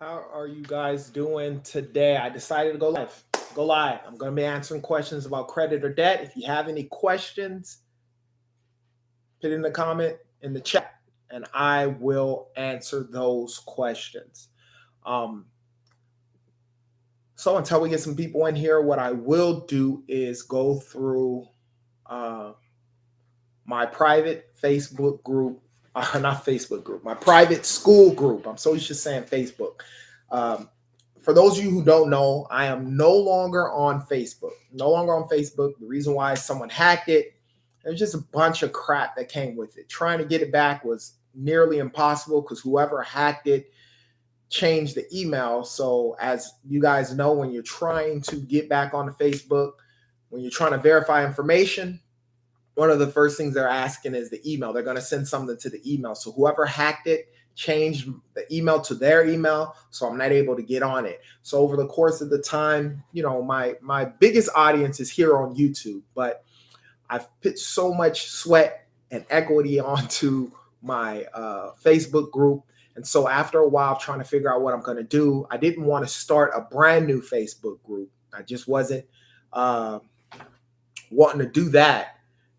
How are you guys doing today? I decided to go live. Go live. I'm going to be answering questions about credit or debt. If you have any questions, put in the comment in the chat and I will answer those questions. Um, so until we get some people in here, what I will do is go through uh, my private Facebook group, not Facebook group, my private Skool group. I'm so used to saying Facebook. Um, for those of you who don't know, I am no longer on Facebook. No longer on Facebook. The reason why is someone hacked it. There's just a bunch of crap that came with it. Trying to get it back was nearly impossible because whoever hacked it changed the email. So as you guys know, when you're trying to get back onto Facebook, when you're trying to verify information, one of the first things they're asking is the email. They're going to send something to the email. So whoever hacked it changed the email to their email, so I'm not able to get on it. So over the course of the time, my biggest audience is here on YouTube, but I've put so much sweat and equity onto my Facebook group. And so after a while trying to figure out what I'm going to do, I didn't want to start a brand new Facebook group. I just wasn't wanting to do that.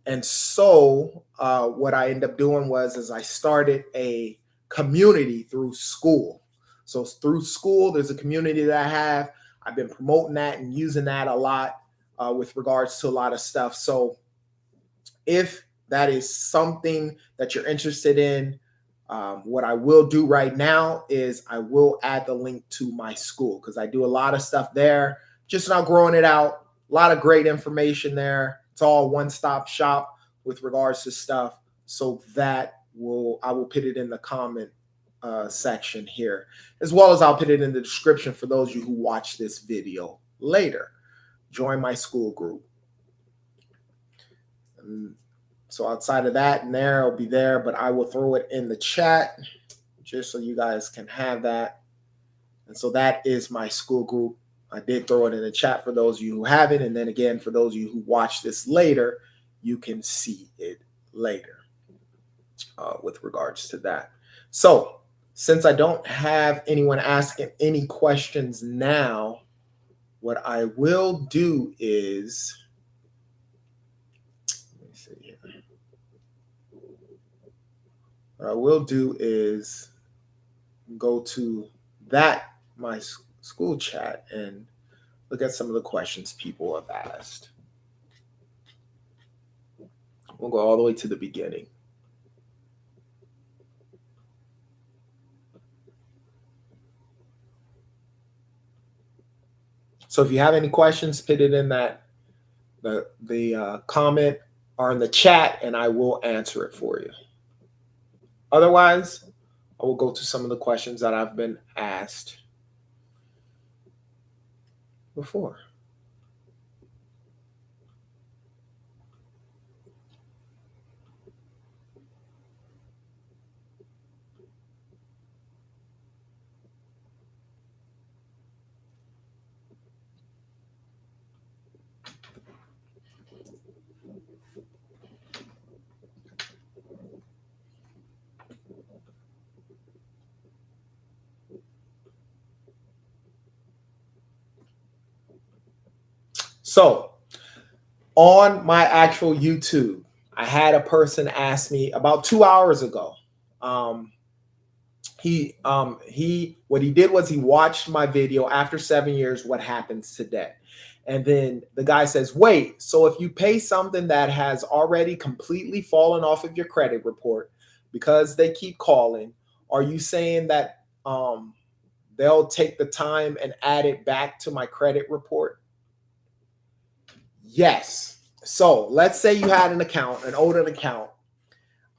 And so what I ended up doing was I started a community through Skool. So through Skool, there's a community that I have. I've been promoting that and using that a lot with regards to a lot of stuff. So if that is something that you're interested in, what I will do right now is I will add the link to my Skool because I do a lot of stuff there, just not growing it out. A lot of great information there. It's all one-stop shop with regards to stuff. So that I will put it in the comment section here, as well as I'll put it in the description for those of you who watch this video later. Join my Skool group. And so outside of that, and there, it'll be there, but I will throw it in the chat just so you guys can have that. And so that is my Skool group. I did throw it in the chat for those of you who have it. And then again, for those of you who watch this later, you can see it later with regards to that. So since I don't have anyone asking any questions now, what I will do is, let me see here. What I will do is go to my Skool chat and look at some of the questions people have asked. We'll go all the way to the beginning. So if you have any questions, put it in the comment or in the chat, and I will answer it for you. Otherwise, I will go to some of the questions that I've been asked before. So on my actual YouTube, I had a person ask me about 2 hours ago. What he did was he watched my video after 7 years, what happens today. And then the guy says, wait, so if you pay something that has already completely fallen off of your credit report because they keep calling, are you saying that they'll take the time and add it back to my credit report? Yes. So let's say you had an account, an older account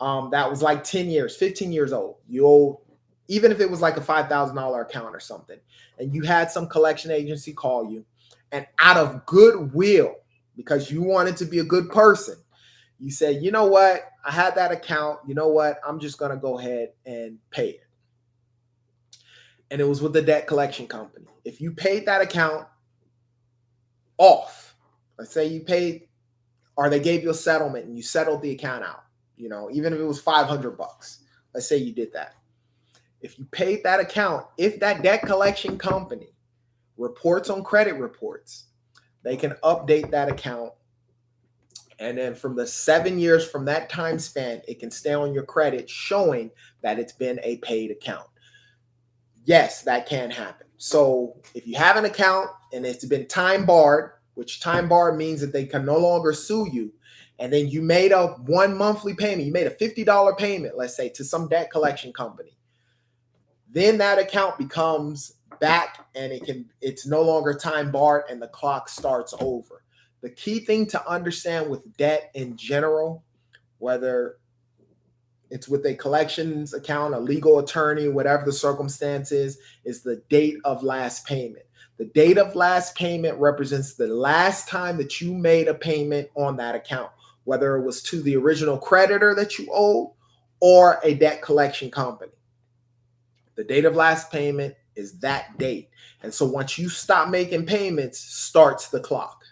that was like 10 years, 15 years old. You owe, even if it was like a $5,000 account or something, and you had some collection agency call you, and out of goodwill, because you wanted to be a good person, you say, you know what? I had that account. You know what? I'm just going to go ahead and pay it. And it was with the debt collection company. If you paid that account off, let's say you paid, or they gave you a settlement and you settled the account out, even if it was $500, let's say you did that. if you paid that account, if that debt collection company reports on credit reports, they can update that account. And then from the 7 years from that time span, it can stay on your credit showing that it's been a paid account. Yes, that can happen. So if you have an account and it's been time barred, which time barred means that they can no longer sue you, and then you made a one monthly payment, you made a $50 payment, let's say, to some debt collection company, then that account becomes back and it's no longer time barred and the clock starts over. The key thing to understand with debt in general, whether it's with a collections account, a legal attorney, whatever the circumstance is the date of last payment. The date of last payment represents the last time that you made a payment on that account, whether it was to the original creditor that you owed or a debt collection company. The date of last payment is that date. And so once you stop making payments, starts the clock.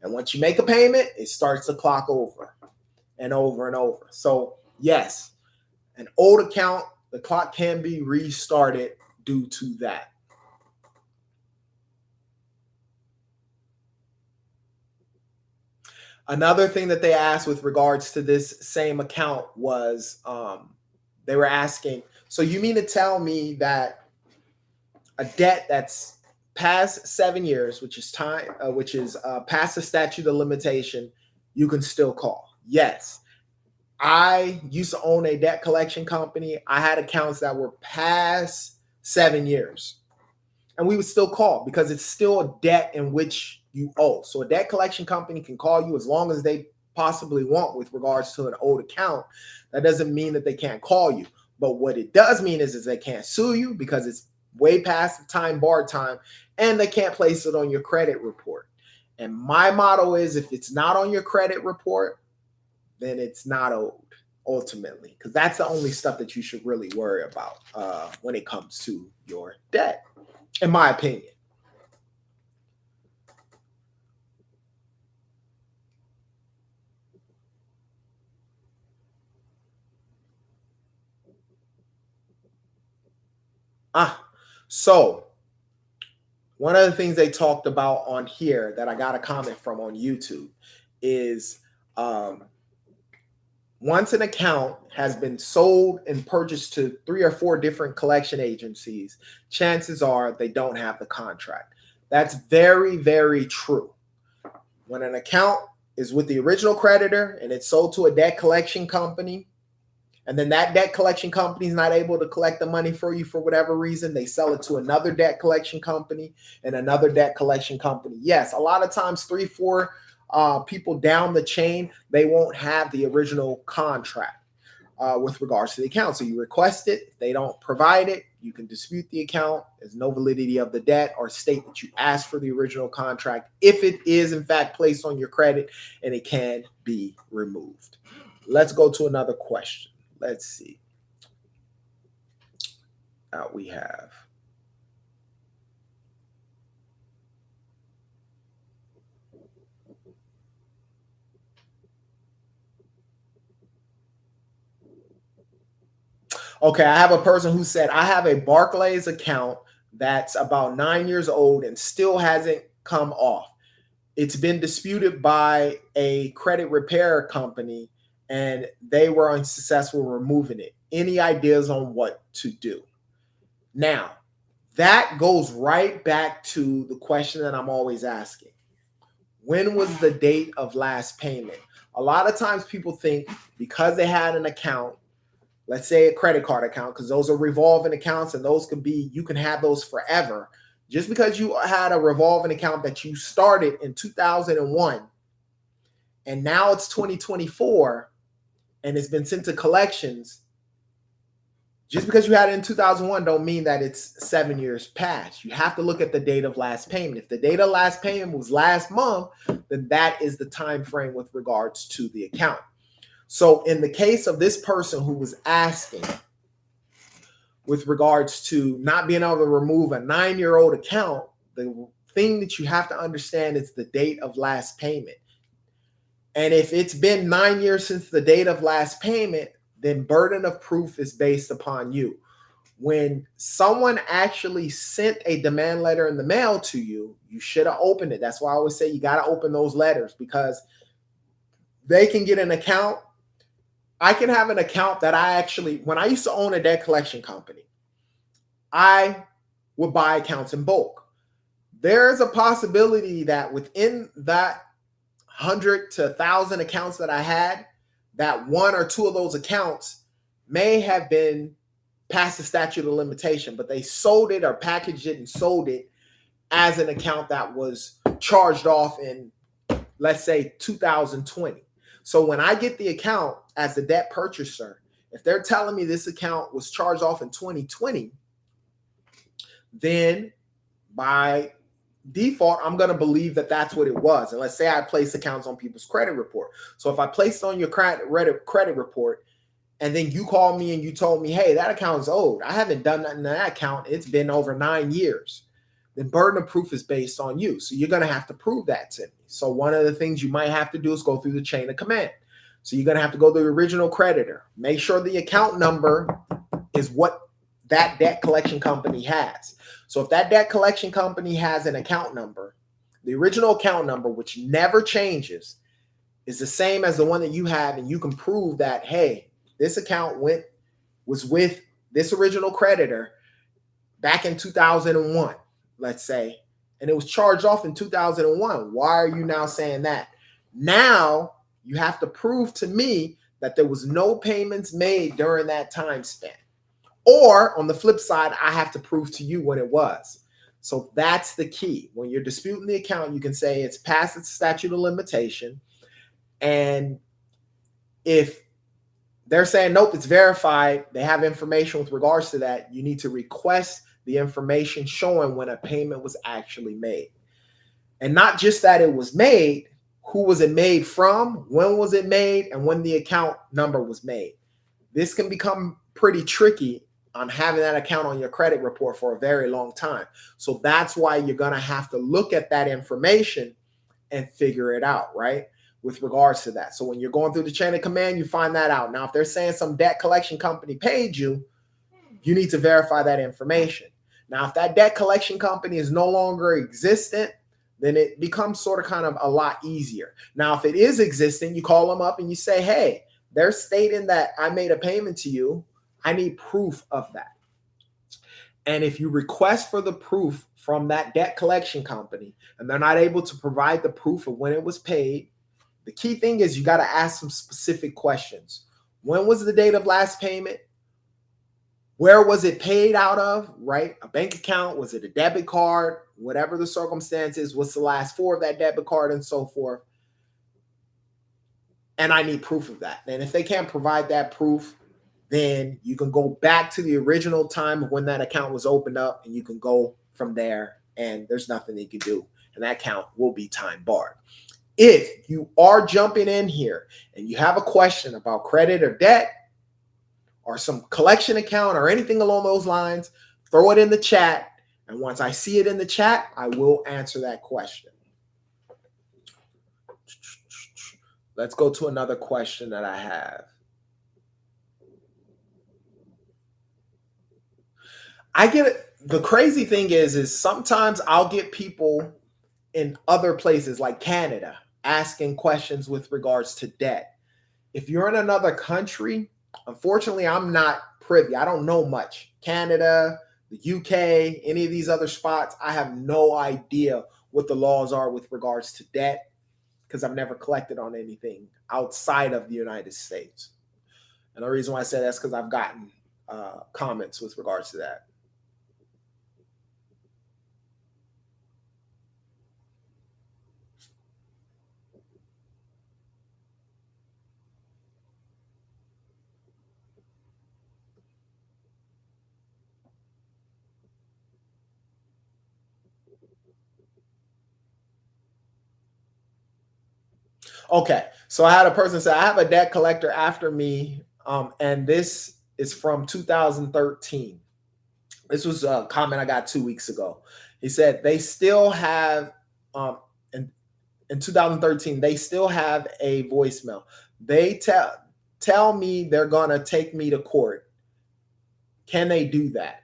And once you make a payment, it starts the clock over and over and over. So yes, an old account, the clock can be restarted due to that. Another thing that they asked with regards to this same account was they were asking, so you mean to tell me that a debt that's past 7 years, which is past the statute of limitation, you can still call? Yes. I used to own a debt collection company. I had accounts that were past 7 years, and we would still call because it's still a debt in which you owe. So a debt collection company can call you as long as they possibly want with regards to an old account. That doesn't mean that they can't call you. But what it does mean is they can't sue you because it's way past the time bar time, and they can't place it on your credit report. And my motto is, if it's not on your credit report, then it's not owed ultimately, because that's the only stuff that you should really worry about when it comes to your debt, in my opinion. So one of the things they talked about on here that I got a comment from on YouTube is once an account has been sold and purchased to 3 or 4 different collection agencies, chances are they don't have the contract. That's very, very true. When an account is with the original creditor and it's sold to a debt collection company, and then that debt collection company is not able to collect the money for you for whatever reason, they sell it to another debt collection company and another debt collection company. Yes, a lot of times 3, 4 people down the chain, they won't have the original contract with regards to the account. So you request it. If they don't provide it, you can dispute the account. There's no validity of the debt, or state that you asked for the original contract if it is in fact placed on your credit, and it can be removed. Let's go to another question. Let's see. We have. Okay, I have a person who said, I have a Barclays account that's about 9 years old and still hasn't come off. It's been disputed by a credit repair company and they were unsuccessful removing it. Any ideas on what to do? Now, that goes right back to the question that I'm always asking. When was the date of last payment? A lot of times people think because they had an account, let's say a credit card account, because those are revolving accounts and those can be, you can have those forever. Just because you had a revolving account that you started in 2001 and now it's 2024 and it's been sent to collections, just because you had it in 2001 don't mean that it's 7 years past. You have to look at the date of last payment. If the date of last payment was last month, then that is the time frame with regards to the account. So in the case of this person who was asking with regards to not being able to remove a 9-year-old account, the thing that you have to understand is the date of last payment. And if it's been 9 years since the date of last payment, then burden of proof is based upon you. When someone actually sent a demand letter in the mail to you, you should have opened it. That's why I always say you got to open those letters, because they can get an account. I can have an account that I actually, when I used to own a debt collection company, I would buy accounts in bulk. There's a possibility that within that 100 to 1,000 accounts that I had, that one or two of those accounts may have been past the statute of limitation, but they sold it or packaged it and sold it as an account that was charged off in, let's say, 2020. So when I get the account as the debt purchaser, if they're telling me this account was charged off in 2020, then by default, I'm going to believe that that's what it was. And let's say I place accounts on people's credit report. So if I placed on your credit report, and then you called me and you told me, hey, that account is old, I haven't done nothing in that account, it's been over 9 years, then burden of proof is based on you. So you're going to have to prove that to me. So one of the things you might have to do is go through the chain of command. So you're going to have to go to the original creditor. Make sure the account number is what that debt collection company has. So if that debt collection company has an account number, the original account number, which never changes, is the same as the one that you have, and you can prove that, hey, this account was with this original creditor back in 2001, let's say, and it was charged off in 2001. Why are you now saying that? Now you have to prove to me that there was no payments made during that time span. Or on the flip side, I have to prove to you when it was. So that's the key. When you're disputing the account, you can say it's past its statute of limitation. And if they're saying, nope, it's verified, they have information with regards to that, you need to request the information showing when a payment was actually made. And not just that it was made, who was it made from, when was it made, and when the account number was made. This can become pretty tricky on having that account on your credit report for a very long time. So that's why you're going to have to look at that information and figure it out, right? With regards to that. So when you're going through the chain of command, you find that out. Now, if they're saying some debt collection company paid you, you need to verify that information. Now, if that debt collection company is no longer existent, then it becomes sort of kind of a lot easier. Now, if it is existing, you call them up and you say, hey, they're stating that I made a payment to you. I need proof of that. And if you request for the proof from that debt collection company and they're not able to provide the proof of when it was paid, the key thing is you got to ask some specific questions. When was the date of last payment? Where was it paid out of, right? A bank account? Was it a debit card? Whatever the circumstances, what's the last four of that debit card and so forth. And I need proof of that. And if they can't provide that proof, then you can go back to the original time of when that account was opened up, and you can go from there, and there's nothing they can do. And that account will be time barred. If you are jumping in here and you have a question about credit or debt or some collection account or anything along those lines, throw it in the chat. And once I see it in the chat, I will answer that question. Let's go to another question that I have. I get it. The crazy thing is sometimes I'll get people in other places like Canada asking questions with regards to debt. If you're in another country, unfortunately, I'm not privy. I don't know much. Canada, the UK, any of these other spots, I have no idea what the laws are with regards to debt because I've never collected on anything outside of the United States. And the reason why I say that's because I've gotten comments with regards to that. Okay, so I had a person say, I have a debt collector after me, and this is from 2013. This was a comment I got 2 weeks ago. He said they still have, in 2013, they still have a voicemail. They tell me they're gonna take me to court. Can they do that?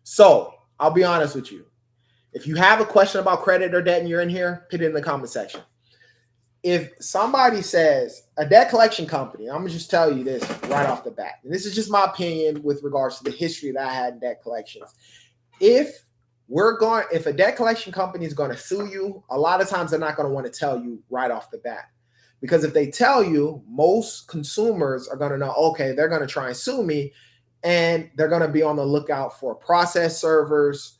So I'll be honest with you. If you have a question about credit or debt and you're in here, put it in the comment section. If somebody says a debt collection company, I'm gonna just tell you this right off the bat, and this is just my opinion with regards to the history that I had in debt collections. If a debt collection company is going to sue you, a lot of times they're not going to want to tell you right off the bat. Because if they tell you, most consumers are going to know, okay, they're going to try and sue me, and they're going to be on the lookout for process servers,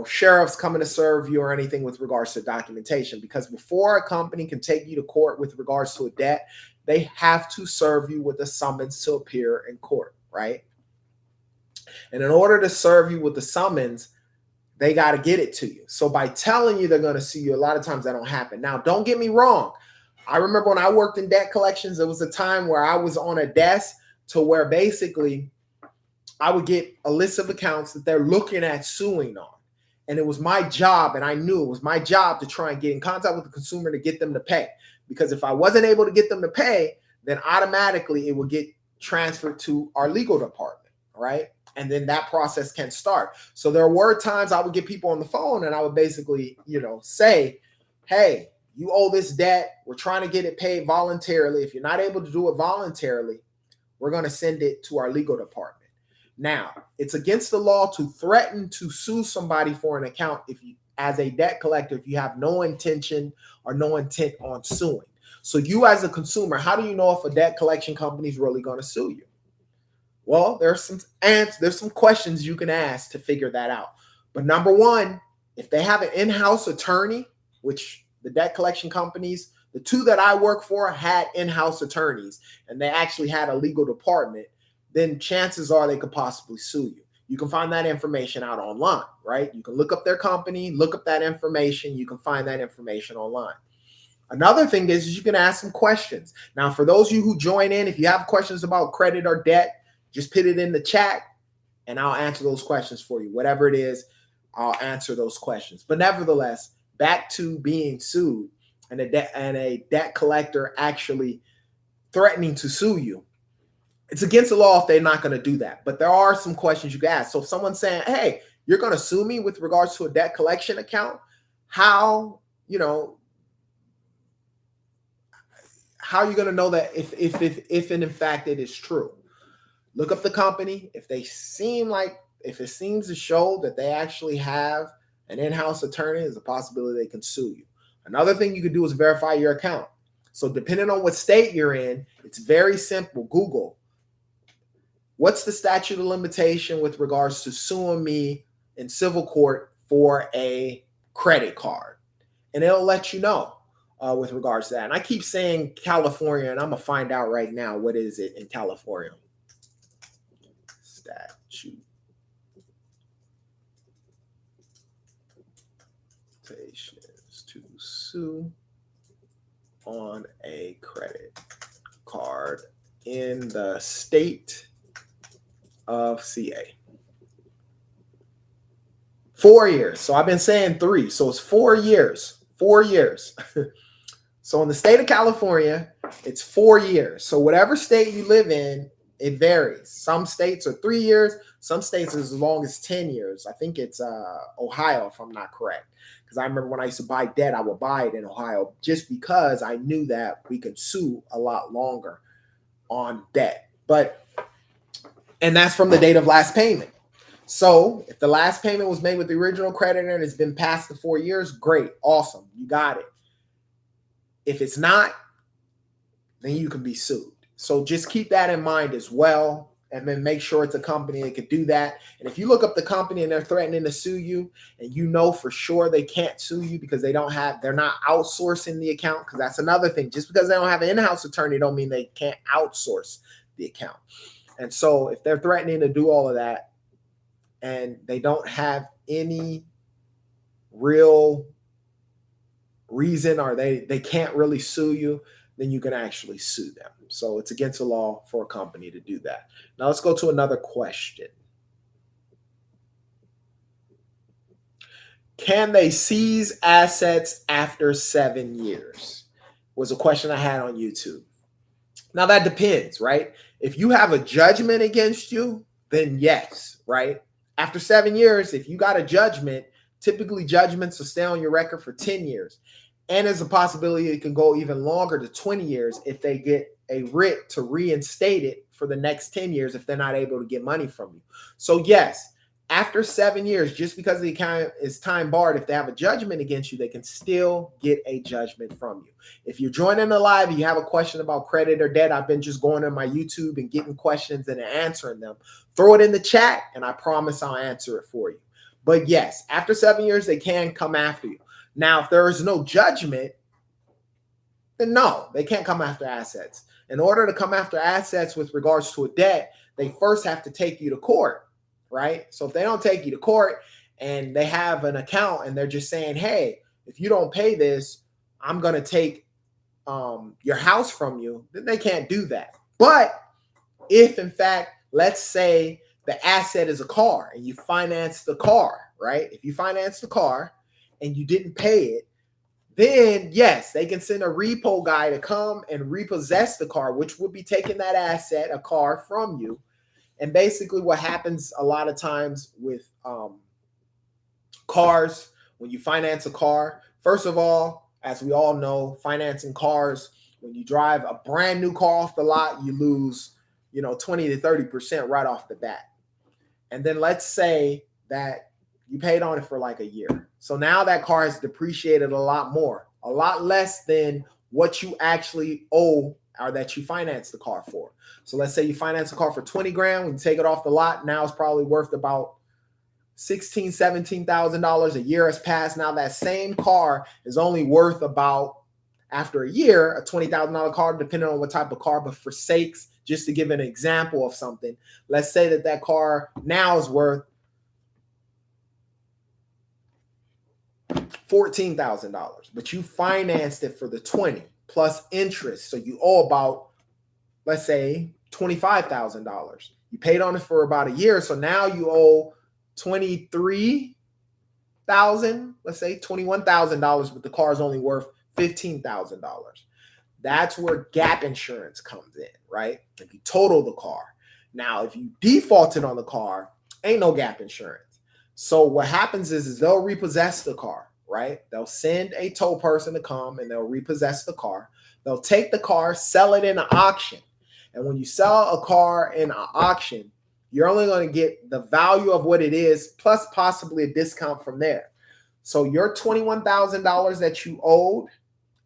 sheriffs coming to serve you or anything with regards to documentation. Because before a company can take you to court with regards to a debt, they have to serve you with a summons to appear in court, right? And in order to serve you with the summons, they got to get it to you. So by telling you they're going to sue you, a lot of times that don't happen. Now, don't get me wrong. I remember when I worked in debt collections, there was a time where I was on a desk to where basically I would get a list of accounts that they're looking at suing on. And it was my job, and I knew it was my job to try and get in contact with the consumer to get them to pay. Because if I wasn't able to get them to pay, then automatically it would get transferred to our legal department, right? And then that process can start. So there were times I would get people on the phone and I would basically, say, hey, you owe this debt. We're trying to get it paid voluntarily. If you're not able to do it voluntarily, we're going to send it to our legal department. Now, it's against the law to threaten to sue somebody for an account if you, as a debt collector, if you have no intention or no intent on suing. So you as a consumer, how do you know if a debt collection company is really going to sue you? Well, there's some questions you can ask to figure that out. But number one, if they have an in-house attorney, which the debt collection companies, the two that I work for had in-house attorneys, and they actually had a legal department, then chances are they could possibly sue you. You can find that information out online, right? You can look up their company, look up that information. You can find that information online. Another thing is you can ask some questions. Now, for those of you who join in, if you have questions about credit or debt, just put it in the chat and I'll answer those questions for you. Whatever it is, I'll answer those questions. But nevertheless, back to being sued and a debt collector actually threatening to sue you. It's against the law if they're not going to do that. But there are some questions you can ask. So if someone's saying, hey, you're going to sue me with regards to a debt collection account, how are you going to know that if and in fact it is true? Look up the company. If it seems to show that they actually have an in-house attorney, there's a possibility they can sue you. Another thing you can do is verify your account. So depending on what state you're in, it's very simple. Google, what's the statute of limitation with regards to suing me in civil court for a credit card? And it'll let you know with regards to that. And I keep saying California, and I'm going to find out right now what is it in California. Statute to sue on a credit card in the state of CA. 4 years. So I've been saying 3. So it's 4 years. 4 years. So in the state of California, it's 4 years. So whatever state you live in, it varies. Some states are 3 years. Some states are as long as 10 years. I think it's Ohio, if I'm not correct. Because I remember when I used to buy debt, I would buy it in Ohio just because I knew that we could sue a lot longer on debt. And that's from the date of last payment. So if the last payment was made with the original creditor and it's been past the 4 years, great, awesome, you got it. If it's not, then you can be sued. So just keep that in mind as well. And then make sure it's a company that could do that. And if you look up the company and they're threatening to sue you, and you know for sure they can't sue you because they're not outsourcing the account, because that's another thing. Just because they don't have an in-house attorney don't mean they can't outsource the account. And so if they're threatening to do all of that and they don't have any real reason, or they can't really sue you, then you can actually sue them. So it's against the law for a company to do that. Now let's go to another question. Can they seize assets after 7 years? Was a question I had on YouTube. Now that depends, right? If you have a judgment against you, then yes, right? After 7 years, if you got a judgment, typically judgments will stay on your record for 10 years. And there's a possibility it can go even longer to 20 years if they get a writ to reinstate it for the next 10 years if they're not able to get money from you. So yes, after 7 years, just because the account is time barred, if they have a judgment against you, they can still get a judgment from you. If you're joining the live and you have a question about credit or debt, I've been just going on my YouTube and getting questions and answering them. Throw it in the chat and I promise I'll answer it for you. But yes, after 7 years, they can come after you. Now, if there is no judgment, then no, they can't come after assets. In order to come after assets with regards to a debt, they first have to take you to court, right? So if they don't take you to court and they have an account and they're just saying, hey, if you don't pay this, I'm going to take your house from you, then they can't do that. But if, in fact, let's say the asset is a car and you finance the car, right? If you finance the car and you didn't pay it, then yes, they can send a repo guy to come and repossess the car, which would be taking that asset, a car, from you. And basically what happens a lot of times with cars, when you finance a car, first of all, as we all know, financing cars, when you drive a brand new car off the lot, you lose, 20 to 30% right off the bat. And then let's say that you paid on it for like a year. So now that car has depreciated a lot more, a lot less than what you actually owe or that you financed the car for. So let's say you finance a car for 20 grand. When you take it off the lot, now it's probably worth about $16,000, $17,000. A year has passed. Now that same car is only worth about, after a year, a $20,000 car, depending on what type of car. But for sakes, just to give an example of something, let's say that car now is worth $14,000, but you financed it for the 20 plus interest. So you owe about, let's say, $25,000. You paid on it for about a year. So now you owe $23,000, let's say $21,000, but the car is only worth $15,000. That's where gap insurance comes in, right? If you total the car. Now, if you defaulted on the car, ain't no gap insurance. So what happens is they'll repossess the car, right? They'll send a tow person to come and they'll repossess the car. They'll take the car, sell it in an auction. And when you sell a car in an auction, you're only going to get the value of what it is, plus possibly a discount from there. So your $21,000 that you owed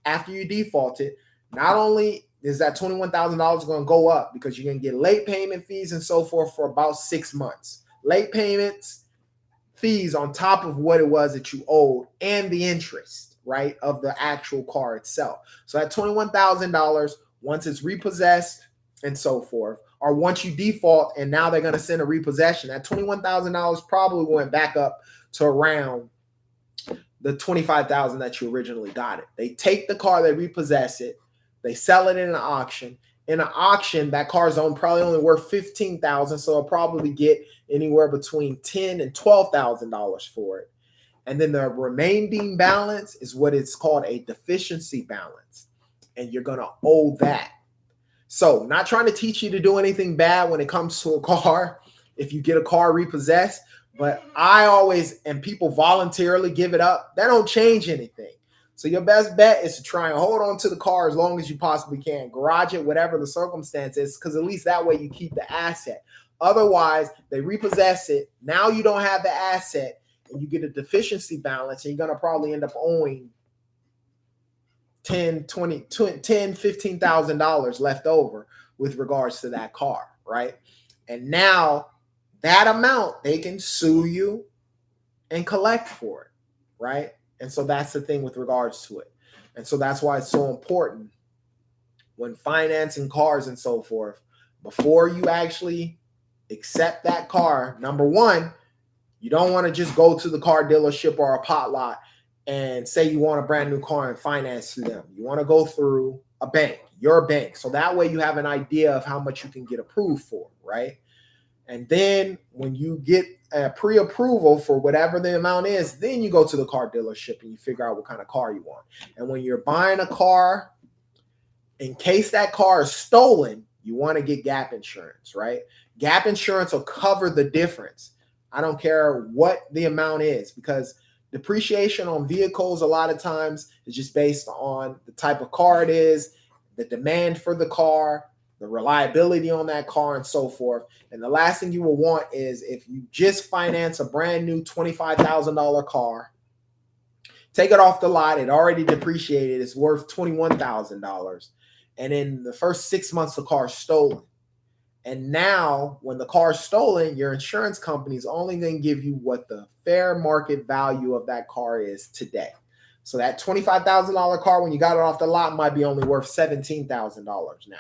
after you defaulted, not only is that $21,000 going to go up because you're going to get late payment fees and so forth for about 6 months. Late payments, fees on top of what it was that you owed, and the interest, right, of the actual car itself. So that $21,000, once it's repossessed and so forth, or once you default and now they're going to send a repossession, that $21,000 probably went back up to around the $25,000 that you originally got it. They take the car, they repossess it, they sell it in an auction. In an auction, that car's probably only worth $15,000, so it'll probably get anywhere between $10,000 and $12,000 for it. And then the remaining balance is what it's called a deficiency balance, and you're going to owe that. So, not trying to teach you to do anything bad when it comes to a car if you get a car repossessed, but I always, and people voluntarily give it up, that don't change anything. So your best bet is to try and hold on to the car as long as you possibly can. Garage it, whatever the circumstance is, because at least that way you keep the asset. Otherwise, they repossess it. Now you don't have the asset, and you get a deficiency balance, and you're going to probably end up owing $15,000 left over with regards to that car, right? And now that amount, they can sue you and collect for it, right? And so that's the thing with regards to it. And so that's why it's so important when financing cars and so forth, before you actually accept that car, number one, you don't want to just go to the car dealership or a pot lot and say you want a brand new car and finance through them. You want to go through a bank, your bank. So that way you have an idea of how much you can get approved for, right? And then when you get a pre-approval for whatever the amount is, then you go to the car dealership and you figure out what kind of car you want. And when you're buying a car, in case that car is stolen, you want to get gap insurance, right? Gap insurance will cover the difference. I don't care what the amount is, because depreciation on vehicles a lot of times is just based on the type of car it is, the demand for the car, the reliability on that car, and so forth. And the last thing you will want is if you just finance a brand new $25,000 car, take it off the lot, it already depreciated, it's worth $21,000. And in the first 6 months, the car is stolen. And now, when the car is stolen, your insurance company is only going to give you what the fair market value of that car is today. So that $25,000 car, when you got it off the lot, might be only worth $17,000 now.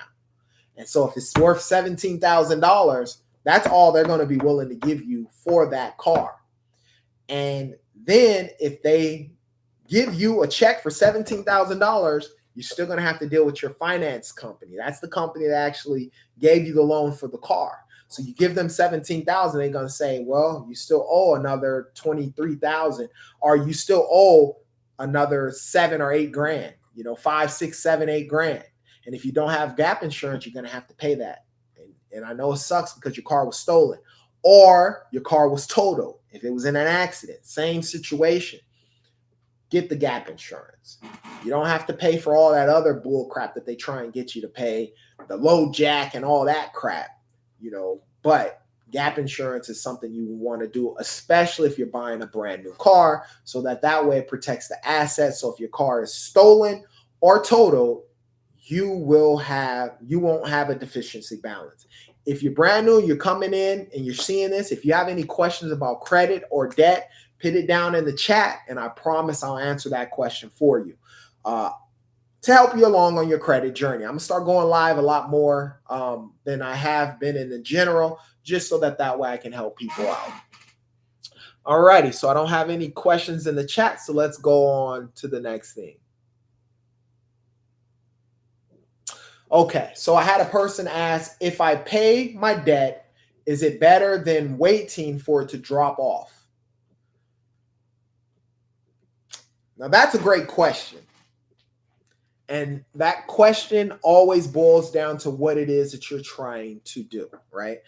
And so if it's worth $17,000, that's all they're going to be willing to give you for that car. And then if they give you a check for $17,000, you're still going to have to deal with your finance company. That's the company that actually gave you the loan for the car. So you give them $17,000, they're going to say, well, you still owe another $23,000, or you still owe another $7 or $8 grand, $5, $6, $7, $8 grand. And if you don't have gap insurance, you're going to have to pay that. And I know it sucks because your car was stolen or your car was totaled. If it was in an accident, same situation. Get the gap insurance. You don't have to pay for all that other bull crap that they try and get you to pay, the low jack and all that crap, but gap insurance is something you want to do, especially if you're buying a brand new car, so that way it protects the assets. So if your car is stolen or totaled, you won't have a deficiency balance. If you're brand new, you're coming in and you're seeing this, if you have any questions about credit or debt, put it down in the chat, and I promise I'll answer that question for you to help you along on your credit journey. I'm going to start going live a lot more than I have been in the general, just so that way I can help people out. All righty, so I don't have any questions in the chat, so let's go on to the next thing. Okay, so I had a person ask, if I pay my debt, is it better than waiting for it to drop off? Now, that's a great question. And that question always boils down to what it is that you're trying to do, right?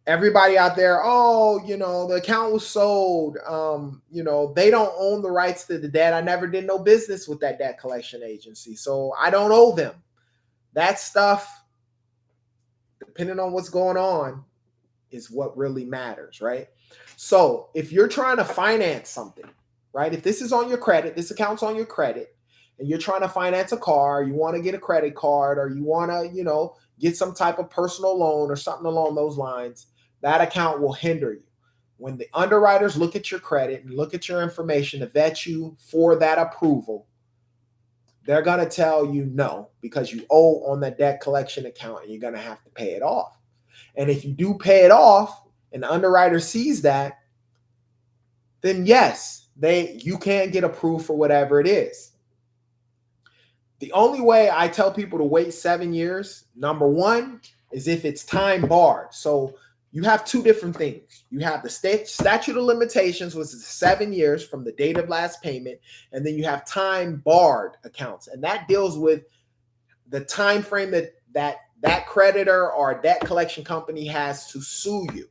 Everybody out there, the account was sold. They don't own the rights to the debt. I never did no business with that debt collection agency, so I don't owe them. That stuff, depending on what's going on, is what really matters, right? So if you're trying to finance something, right? If this is on your credit, this account's on your credit, and you're trying to finance a car, you want to get a credit card, or you want to, get some type of personal loan or something along those lines, that account will hinder you. When the underwriters look at your credit and look at your information to vet you for that approval, they're going to tell you no, because you owe on the debt collection account and you're going to have to pay it off. And if you do pay it off and the underwriter sees that, then yes, you can get approved for whatever it is. The only way I tell people to wait 7 years, number one, is if it's time barred. So you have two different things. You have the statute of limitations, which is 7 years from the date of last payment, and then you have time barred accounts, and that deals with the time frame that creditor or debt collection company has to sue you.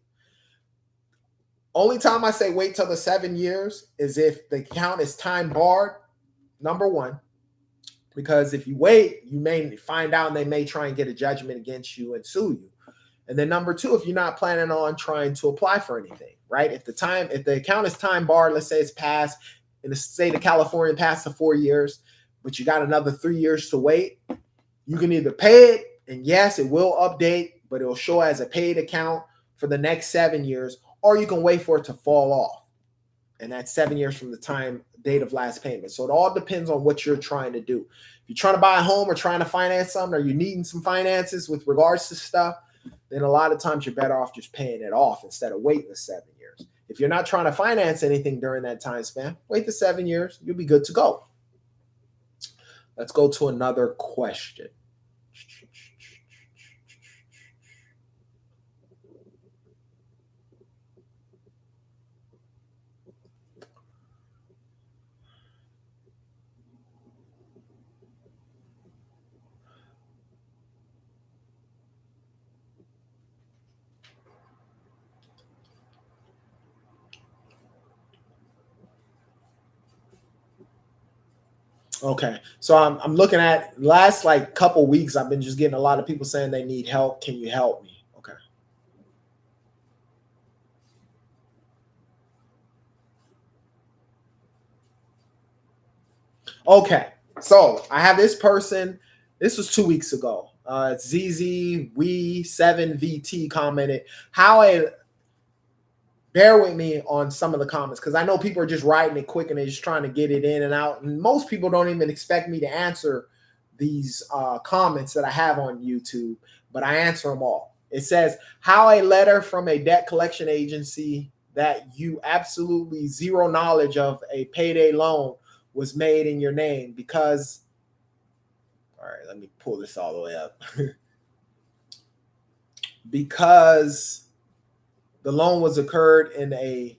Only time I say wait till the 7 years is if the account is time barred, number one, because if you wait, you may find out and they may try and get a judgment against you and sue you. And then number two, if you're not planning on trying to apply for anything, right? If the account is time barred, let's say it's passed in the state of California, past the 4 years, but you got another 3 years to wait, you can either pay it, and yes, it will update, but it'll show as a paid account for the next 7 years, or you can wait for it to fall off. And that's 7 years from the date of last payment. So it all depends on what you're trying to do. If you're trying to buy a home or trying to finance something, or you're needing some finances with regards to stuff, then a lot of times you're better off just paying it off instead of waiting the 7 years. If you're not trying to finance anything during that time span, wait the 7 years, you'll be good to go. Let's go to another question. Okay. So I'm looking at last like couple weeks, I've been just getting a lot of people saying they need help. Can you help me? Okay. Okay. So I have this person. This was 2 weeks ago. It's ZZ We 7VT commented how a bear with me on some of the comments because I know people are just writing it quick and they're just trying to get it in and out. And most people don't even expect me to answer these comments that I have on YouTube, but I answer them all. It says, how a letter from a debt collection agency that you absolutely zero knowledge of a payday loan was made in your name because, all right, let me pull this all the way up. Because the loan was occurred in a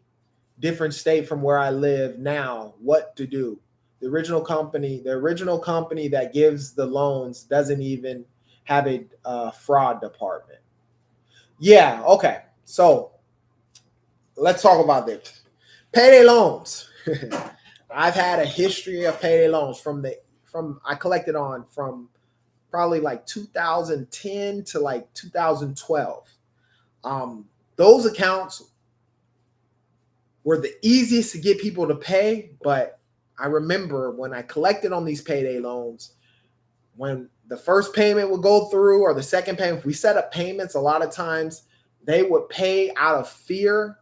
different state from where I live now, what to do. The original company that gives the loans doesn't even have a fraud department. Yeah, okay. So let's talk about this. Payday loans. I've had a history of payday loans from I collected on from probably like 2010 to like 2012. Um, those accounts were the easiest to get people to pay. But I remember when I collected on these payday loans, when the first payment would go through or the second payment, if we set up payments, a lot of times they would pay out of fear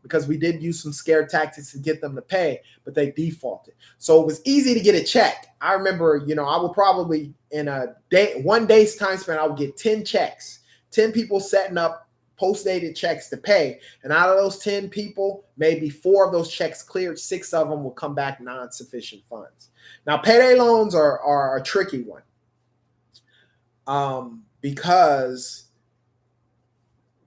because we did use some scare tactics to get them to pay, but they defaulted. So it was easy to get a check. I remember, I would probably in a day, 1 day's time span, I would get 10 checks, 10 people setting up post-dated checks to pay. And out of those 10 people, maybe 4 of those checks cleared, 6 of them will come back non-sufficient funds. Now, payday loans are a tricky one because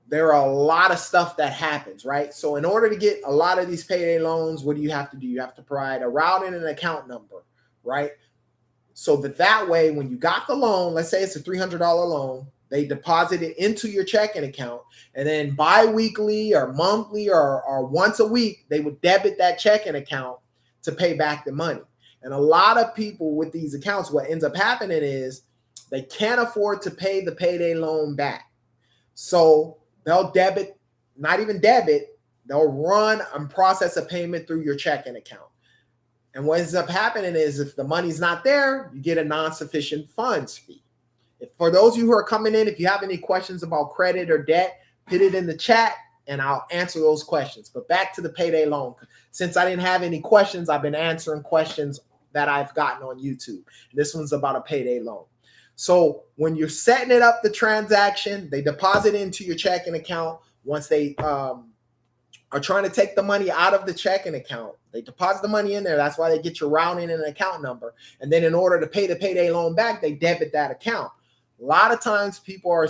there are a lot of stuff that happens, right? So in order to get a lot of these payday loans, what do you have to do? You have to provide a routing and an account number, right? So that way, when you got the loan, let's say it's a $300 loan, they deposit it into your checking account, and then bi-weekly or monthly or once a week, they would debit that checking account to pay back the money. And a lot of people with these accounts, what ends up happening is they can't afford to pay the payday loan back. So they'll debit, not even debit, they'll run and process a payment through your checking account. And what ends up happening is if the money's not there, you get a non-sufficient funds fee. For those of you who are coming in, if you have any questions about credit or debt, put it in the chat and I'll answer those questions. But back to the payday loan. Since I didn't have any questions, I've been answering questions that I've gotten on YouTube. This one's about a payday loan. So when you're setting it up, the transaction, they deposit into your checking account. Once they are trying to take the money out of the checking account, they deposit the money in there. That's why they get your routing and an account number. And then in order to pay the payday loan back, they debit that account. A lot of times people are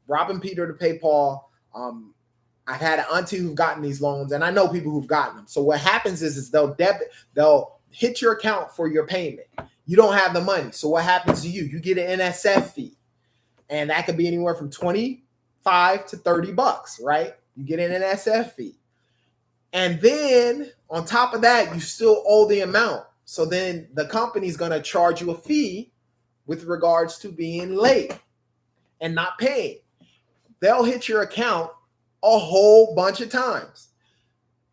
robbing Peter to pay Paul. I've had an auntie who've gotten these loans, and I know people who've gotten them. So what happens is they'll hit your account for your payment. You don't have the money. So what happens to you? You get an NSF fee. And that could be anywhere from 25 to 30 bucks, right? You get an NSF fee. And then on top of that, you still owe the amount. So then the company's going to charge you a fee with regards to being late and not paying. They'll hit your account a whole bunch of times.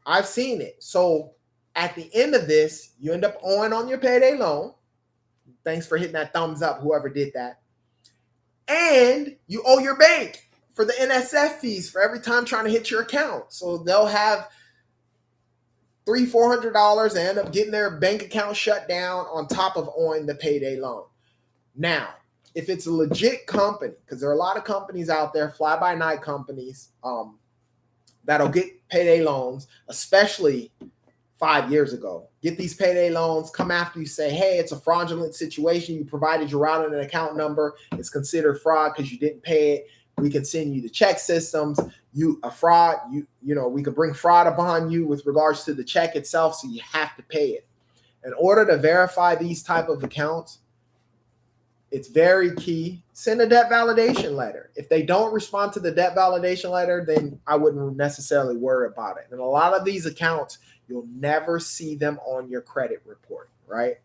I've seen it. So at the end of this, you end up owing on your payday loan. Thanks for hitting that thumbs up, whoever did that. And you owe your bank for the NSF fees for every time trying to hit your account. So they'll have $300-400 and end up getting their bank account shut down on top of owing the payday loan. Now, if it's a legit company, because there are a lot of companies out there, fly-by-night companies, that'll get payday loans, especially 5 years ago. Get these payday loans, come after you, say, hey, it's a fraudulent situation. You provided your routing and account number. It's considered fraud because you didn't pay it. We can send you the check systems. We could bring fraud upon you with regards to the check itself, so you have to pay it. In order to verify these type of accounts, it's very key. Send a debt validation letter. If they don't respond to the debt validation letter, then I wouldn't necessarily worry about it. And a lot of these accounts, you'll never see them on your credit report, right?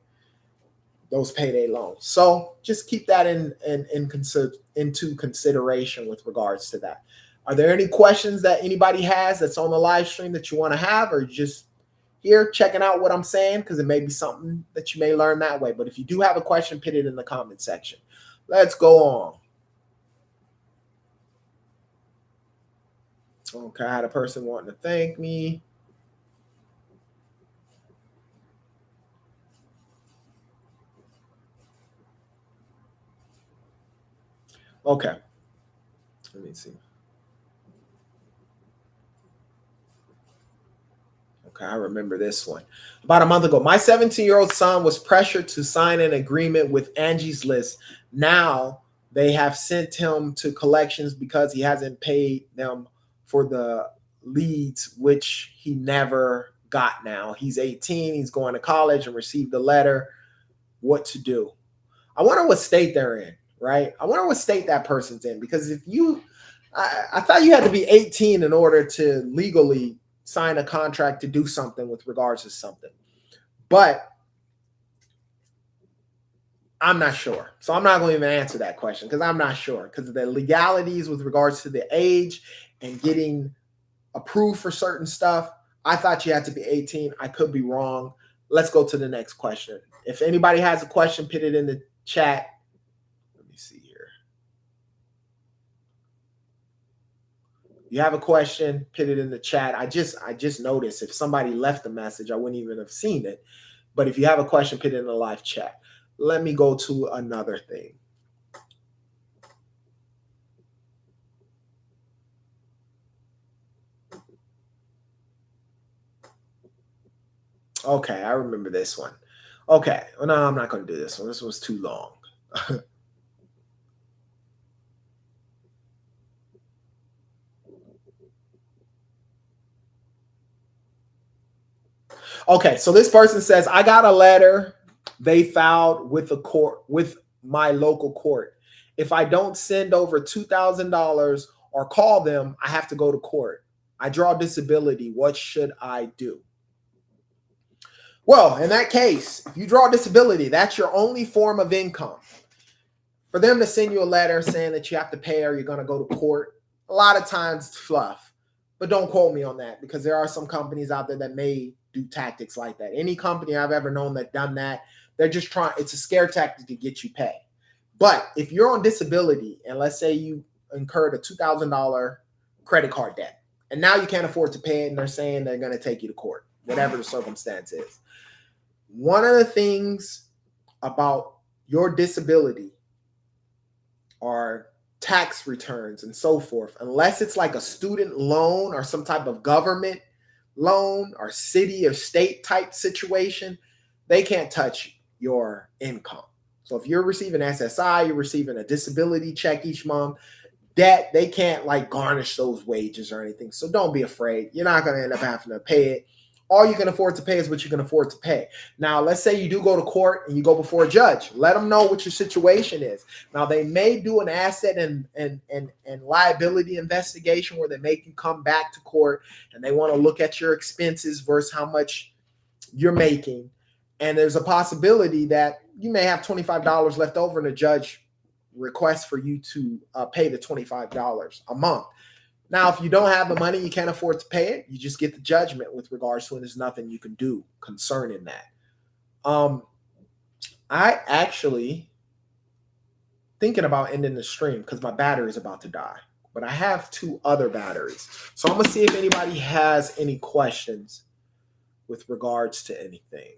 those payday loans. So just keep that into consideration with regards to that. Are there any questions that anybody has that's on the live stream that you want to have, or just here checking out what I'm saying? Because it may be something that you may learn that way. But if you do have a question, put it in the comment section. Let's go on. Okay, I had a person wanting to thank me. Okay, let me see. Okay, I remember this one. About a month ago, my 17-year-old son was pressured to sign an agreement with Angie's List. Now they have sent him to collections because he hasn't paid them for the leads, which he never got now. He's 18, he's going to college and received a letter. What to do? I wonder what state they're in, right? I wonder what state that person's in, because if you, I thought you had to be 18 in order to legally sign a contract to do something with regards to something. But I'm not sure. So I'm not going to even answer that question because I'm not sure, because of the legalities with regards to the age and getting approved for certain stuff. I thought you had to be 18. I could be wrong. Let's go to the next question. If anybody has a question, put it in the chat. Let me see here. You have a question, put it in the chat. I just noticed if somebody left a message, I wouldn't even have seen it. But if you have a question, put it in the live chat. Let me go to another thing. Okay, I remember this one. Okay, well, no, I'm not going to do this one. This was too long. Okay, so this person says, I got a letter they filed with the court, with my local court. If I don't send over $2,000 or call them, I have to go to court. I draw disability. What should I do? Well, in that case, if you draw disability, that's your only form of income. For them to send you a letter saying that you have to pay or you're going to go to court, a lot of times it's fluff. But don't quote me on that, because there are some companies out there that may do tactics like that. Any company I've ever known that done that, they're just trying, it's a scare tactic to get you paid. But if you're on disability and let's say you incurred a $2,000 credit card debt and now you can't afford to pay it and they're saying they're going to take you to court, whatever the circumstance is. One of the things about your disability are tax returns and so forth, unless it's like a student loan or some type of government loan or city or state type situation, they can't touch your income. So if you're receiving SSI, you're receiving a disability check each month, debt, they can't like garnish those wages or anything. So don't be afraid. You're not going to end up having to pay it. All you can afford to pay is what you can afford to pay. Now, let's say you do go to court and you go before a judge. Let them know what your situation is. Now, they may do an asset and liability investigation where they make you come back to court and they want to look at your expenses versus how much you're making. And there's a possibility that you may have $25 left over and the judge requests for you to pay the $25 a month. Now, if you don't have the money, you can't afford to pay it, you just get the judgment with regards to it. There's nothing you can do concerning that. I actually thinking about ending the stream because my battery is about to die. But I have 2 other batteries. So I'm going to see if anybody has any questions with regards to anything.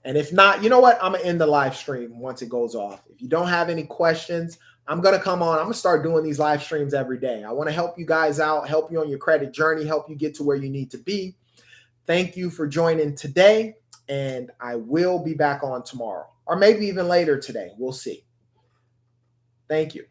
And if not, you know what? I'm going to end the live stream once it goes off. If you don't have any questions, I'm going to come on. I'm going to start doing these live streams every day. I want to help you guys out, help you on your credit journey, help you get to where you need to be. Thank you for joining today, and I will be back on tomorrow or maybe even later today. We'll see. Thank you.